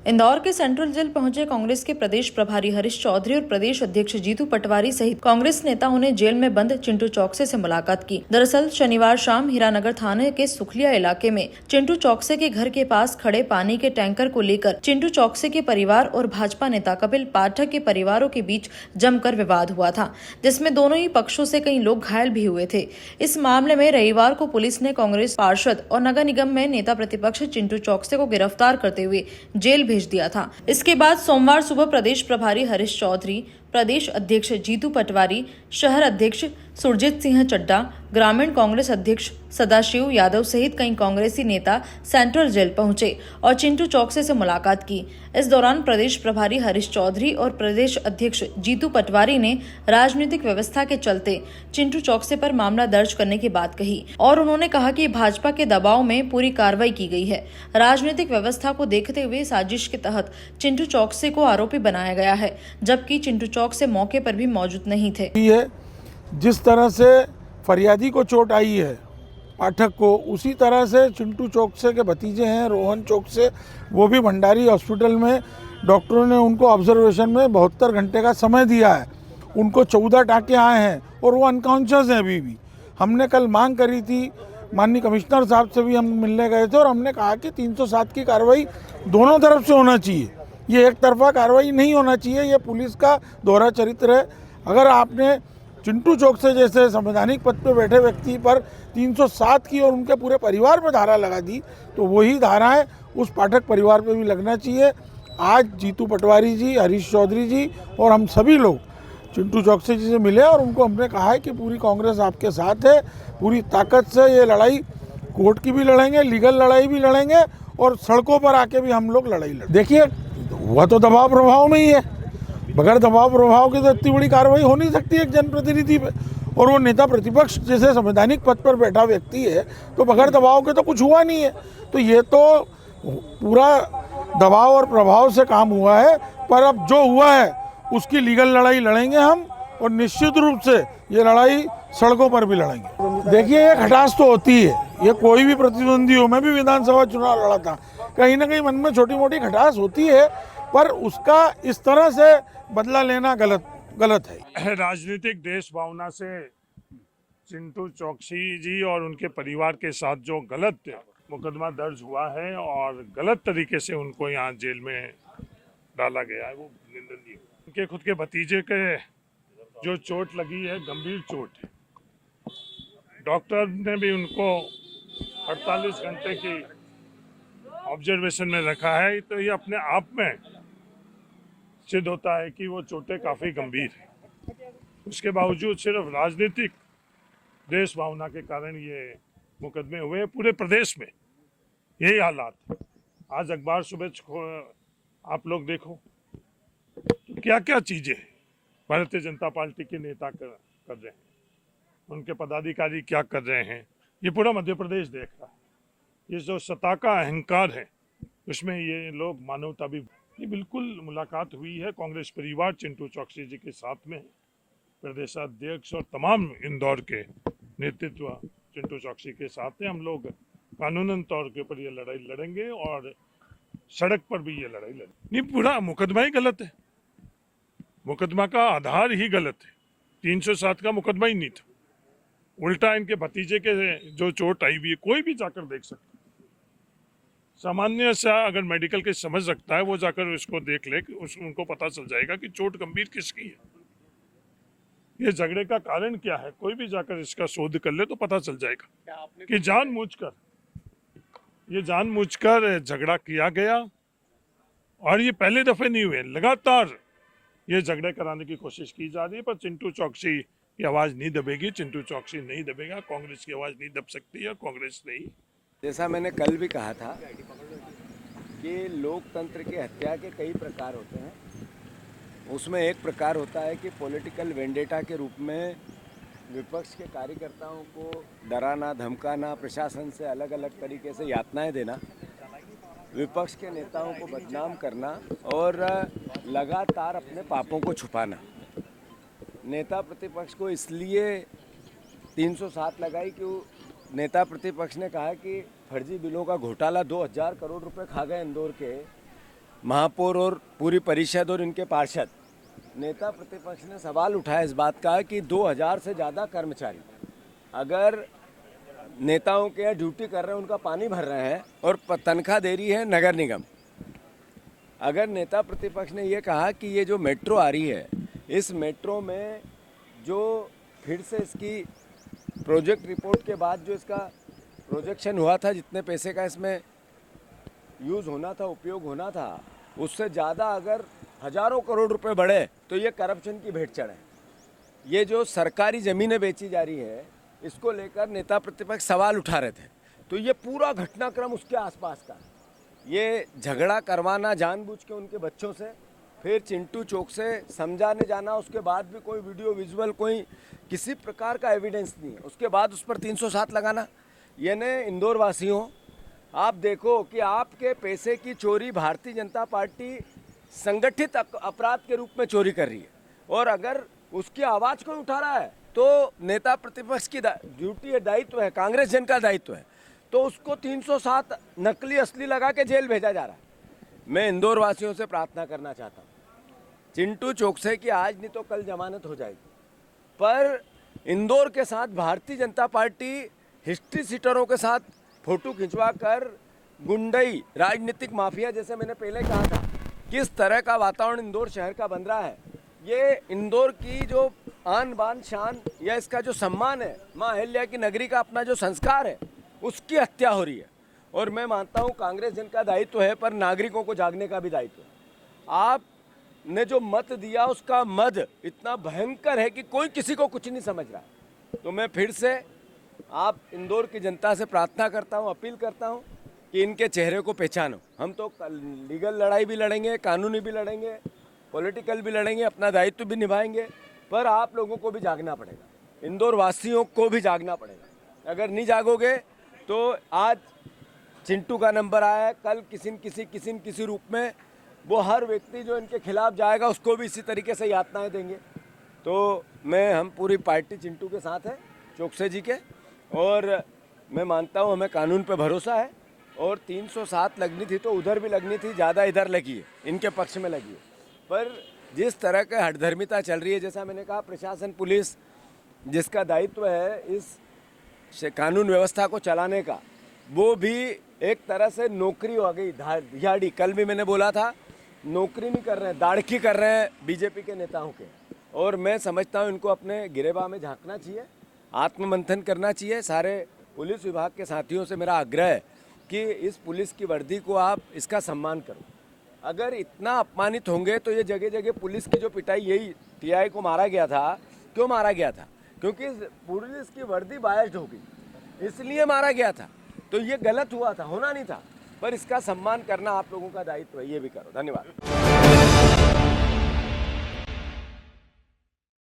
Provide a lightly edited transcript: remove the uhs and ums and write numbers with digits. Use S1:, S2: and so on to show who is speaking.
S1: इंदौर के central jail पहुंचे कांग्रेस के प्रदेश प्रभारी हरीश चौधरी और प्रदेश अध्यक्ष जीतू पटवारी सहित कांग्रेस नेताओं ने जेल में बंद चिंटू चौकसे से मुलाकात की। दरअसल शनिवार शाम हीरानगर थाने के सुखलिया इलाके में चिंटू चौकसे के घर के पास खड़े पानी के टैंकर को लेकर चिंटू चौकसे के परिवार और भाजपा नेता कपिल पाठक के परिवारों के बीच जमकर विवाद हुआ था, जिसमें दोनों ही पक्षों से कई लोग घायल भी हुए थे। इस मामले में रविवार को पुलिस ने कांग्रेस पार्षद और नगर निगम में नेता प्रतिपक्ष चिंटू चौकसे को गिरफ्तार करते हुए जेल भेज दिया था। इसके बाद सोमवार सुबह प्रदेश प्रभारी हरीश चौधरी, प्रदेश अध्यक्ष जीतू पटवारी, शहर अध्यक्ष सुरजीत सिंह चड्डा, ग्रामीण कांग्रेस अध्यक्ष सदाशिव यादव सहित कई कांग्रेसी नेता सेंट्रल जेल पहुंचे और चिंटू चौकसे से मुलाकात की। इस दौरान प्रदेश प्रभारी हरीश चौधरी और प्रदेश अध्यक्ष जीतू पटवारी ने राजनीतिक व्यवस्था के चलते चिंटू चौकसे पर मामला दर्ज करने की बात कही और उन्होंने कहा कि भाजपा के दबाव में पूरी कार्रवाई की गई है। राजनीतिक व्यवस्था को देखते हुए साजिश के तहत चिंटू चौकसे को आरोपी बनाया गया है, जबकि चिंटू चौकसे मौके पर भी मौजूद नहीं थे।
S2: जिस तरह से फरियादी को चोट आई है पाठक को, उसी तरह से चिंटू चौकसे के भतीजे हैं रोहन चौकसे, वो भी भंडारी हॉस्पिटल में डॉक्टरों ने उनको ऑब्जर्वेशन में 72 घंटे का समय दिया है। उनको 14 टाँके आए हैं और वो अनकॉन्शियस हैं अभी भी। हमने कल मांग करी थी, माननीय कमिश्नर साहब से भी हम मिलने गए थे और हमने कहा कि 307 की कार्रवाई दोनों तरफ से होना चाहिए, ये एक तरफा कार्रवाई नहीं होना चाहिए। ये पुलिस का दोहरा चरित्र है। अगर आपने चिंटू चौकसे जैसे संवैधानिक पद पर बैठे व्यक्ति पर 307 की और उनके पूरे परिवार पर धारा लगा दी, तो वही धाराएं उस पाठक परिवार पे भी लगना चाहिए। आज जीतू पटवारी जी, हरीश चौधरी जी और हम सभी लोग चिंटू चौकसे जी से मिले और उनको हमने कहा है कि पूरी कांग्रेस आपके साथ है, पूरी ताकत से ये लड़ाई कोर्ट की भी लड़ेंगे, लीगल लड़ाई भी लड़ेंगे और सड़कों पर आके भी हम लोग लड़ाई लड़ेंगे। देखिए, वह तो दबाव प्रभाव में ही है, बगैर दबाव प्रभाव के तो इतनी बड़ी कार्रवाई हो नहीं सकती एक जनप्रतिनिधि पे। और वो नेता प्रतिपक्ष जैसे संवैधानिक पद पर बैठा व्यक्ति है, तो बगैर दबाव के तो कुछ हुआ नहीं है। तो ये तो पूरा दबाव और प्रभाव से काम हुआ है, पर अब जो हुआ है उसकी लीगल लड़ाई लड़ेंगे हम और निश्चित रूप से ये लड़ाई सड़कों पर भी लड़ेंगे। देखिए, ये खटास तो होती है, ये कोई भी प्रतिद्वंदी हो, मैं भी विधानसभा चुनाव लड़ा था, कहीं ना कहीं मन में छोटी मोटी खटास होती है, पर उसका इस तरह से बदला लेना गलत है।
S3: राजनीतिक देश भावना से चिंटू चौकसी जी और उनके परिवार के साथ जो गलत मुकदमा दर्ज हुआ है और गलत तरीके से उनको यहाँ जेल में डाला गया है, वो निंदनीय है। उनके खुद के भतीजे के जो चोट लगी है, गंभीर चोट है। डॉक्टर ने भी उनको 48 घंटे की ऑब्जर्वेशन में रखा है, तो ये अपने आप में सिद्ध होता है कि वो चोटें काफ़ी गंभीर हैं। उसके बावजूद सिर्फ राजनीतिक देश भावना के कारण ये मुकदमे हुए हैं। पूरे प्रदेश में यही हालात। आज अखबार सुबह आप लोग देखो तो क्या क्या चीज़ें भारतीय जनता पार्टी के नेता कर रहे हैं, उनके पदाधिकारी क्या कर रहे हैं, ये पूरा मध्य प्रदेश देख रहा है। ये जो सत्ता का अहंकार है, उसमें ये लोग मानवता भी। ये बिल्कुल मुलाकात हुई है कांग्रेस परिवार चिंटू चौकसी जी के साथ में, प्रदेशाध्यक्ष और तमाम इंदौर के नेतृत्व चिंटू चौकसी के साथ में। हम लोग कानूनन तौर के ऊपर ये लड़ाई लड़ेंगे और सड़क पर भी ये लड़ाई लड़ेंगे। नहीं, पूरा मुकदमा ही गलत है, मुकदमा का आधार ही गलत है। 307 का मुकदमा ही नहीं था। उल्टा इनके भतीजे के जो चोट आई हुई है, कोई भी जाकर देख सकता, सामान्य सा अगर मेडिकल के समझ रखता है वो जाकर उसको देख ले, उनको पता चल जाएगा कि चोट गंभीर किसकी है, ये झगड़े का कारण क्या है। कोई भी जाकर इसका शोध कर ले तो पता चल जाएगा कि जानबूझकर झगड़ा किया गया और ये पहले दफे नहीं हुए, लगातार ये झगड़े कराने की कोशिश की जा रही है। पर चिंटू चौकसी की आवाज़ नहीं दबेगी, चिंटू चौकसी नहीं दबेगा, कांग्रेस की आवाज़ नहीं दब सकती है, कांग्रेस नहीं।
S4: जैसा मैंने कल भी कहा था कि लोकतंत्र की हत्या के कई प्रकार होते हैं। उसमें एक प्रकार होता है कि पॉलिटिकल वेंडेटा के रूप में विपक्ष के कार्यकर्ताओं को डराना, धमकाना, प्रशासन से अलग अलग तरीके से यातनाएं देना, विपक्ष के नेताओं को बदनाम करना और लगातार अपने पापों को छुपाना। नेता प्रतिपक्ष को इसलिए 307 लगाई कि नेता प्रतिपक्ष ने कहा कि फर्जी बिलों का घोटाला 2000 करोड़ रुपए खा गए इंदौर के, महापौर और पूरी परिषद और इनके पार्षद, नेता प्रतिपक्ष ने सवाल उठाया इस बात का कि 2000 से ज़्यादा कर्मचारी अगर नेताओं के यहाँ ड्यूटी कर रहे हैं, उनका पानी भर रहे हैं और तनख्वाह दे रही है नगर निगम। अगर नेता प्रतिपक्ष ने ये कहा कि ये जो मेट्रो आ रही है, इस मेट्रो में जो फिर से इसकी प्रोजेक्ट रिपोर्ट के बाद जो इसका प्रोजेक्शन हुआ था, जितने पैसे का इसमें यूज़ होना था, उपयोग होना था, उससे ज़्यादा अगर हज़ारों करोड़ रुपए बढ़े तो ये करप्शन की भेंट चढ़े। ये जो सरकारी ज़मीनें बेची जा रही है, इसको लेकर नेता प्रतिपक्ष सवाल उठा रहे थे। तो ये पूरा घटनाक्रम उसके आसपास का, ये झगड़ा करवाना जानबूझ के उनके बच्चों से, फिर चिंटू चौक से समझाने जाना, उसके बाद भी कोई वीडियो विजुअल, कोई किसी प्रकार का एविडेंस नहीं है, उसके बाद उस पर 307 लगाना। यानी इंदौर वासियों, आप देखो कि आपके पैसे की चोरी भारतीय जनता पार्टी संगठित अपराध के रूप में चोरी कर रही है, और अगर उसकी आवाज़ कोई उठा रहा है तो नेता प्रतिपक्ष की ड्यूटी है, दायित्व है, कांग्रेस जन का दायित्व है, तो उसको 307 नकली असली लगा के जेल भेजा जा रहा है। मैं इंदौर वासियों से प्रार्थना करना चाहता हूँ, चिंटू चौक से कि आज नहीं तो कल जमानत हो जाएगी, पर इंदौर के साथ भारतीय जनता पार्टी हिस्ट्री सीटरों के साथ फोटो खिंचवा कर गुंडई राजनीतिक माफिया, जैसे मैंने पहले कहा था, किस तरह का वातावरण इंदौर शहर का बन रहा है। ये इंदौर की जो आन बान शान या इसका जो सम्मान है, माँ अहिल्या की नगरी का अपना जो संस्कार है, उसकी हत्या हो रही है। और मैं मानता हूँ कांग्रेस जन का दायित्व है, पर नागरिकों को जागने का भी दायित्व है। आपने जो मत दिया, उसका मद इतना भयंकर है कि कोई किसी को कुछ नहीं समझ रहा। तो मैं फिर से आप इंदौर की जनता से प्रार्थना करता हूँ, अपील करता हूँ कि इनके चेहरे को पहचानो। हम तो लीगल लड़ाई भी लड़ेंगे, कानूनी भी लड़ेंगे, पॉलिटिकल भी लड़ेंगे, अपना दायित्व भी निभाएंगे, पर आप लोगों को भी जागना पड़ेगा, इंदौर वासियों को भी जागना पड़ेगा। अगर नहीं जागोगे तो आज चिंटू का नंबर आया है, कल किसी रूप में वो हर व्यक्ति जो इनके खिलाफ जाएगा उसको भी इसी तरीके से यातनाएं देंगे। तो हम पूरी पार्टी चिंटू के साथ है, चौकसे जी के, और मैं मानता हूँ हमें कानून पे भरोसा है। और 307 लगनी थी तो उधर भी लगनी थी, ज़्यादा इधर लगी है, इनके पक्ष में लगी है। पर जिस तरह की हठधर्मिता चल रही है, जैसा मैंने कहा, प्रशासन पुलिस जिसका दायित्व है इस कानून व्यवस्था को चलाने का, वो भी एक तरह से नौकरी हो गई दिहाड़ी। कल भी मैंने बोला था, नौकरी नहीं कर रहे हैं, दाड़की कर रहे हैं बीजेपी के नेताओं के। और मैं समझता हूँ इनको अपने गिरेबान में झांकना चाहिए, आत्ममंथन करना चाहिए। सारे पुलिस विभाग के साथियों से मेरा आग्रह है कि इस पुलिस की वर्दी को आप इसका सम्मान करो। अगर इतना अपमानित होंगे तो ये जगह जगह पुलिस की जो पिटाई, यही टीआई को मारा गया था, क्यों मारा गया था? क्योंकि पुलिस की वर्दी बायस्ड हो गई, इसलिए मारा गया था। तो ये गलत हुआ था, होना नहीं था, पर इसका सम्मान करना आप लोगों का दायित्व है, ये भी करो। धन्यवाद।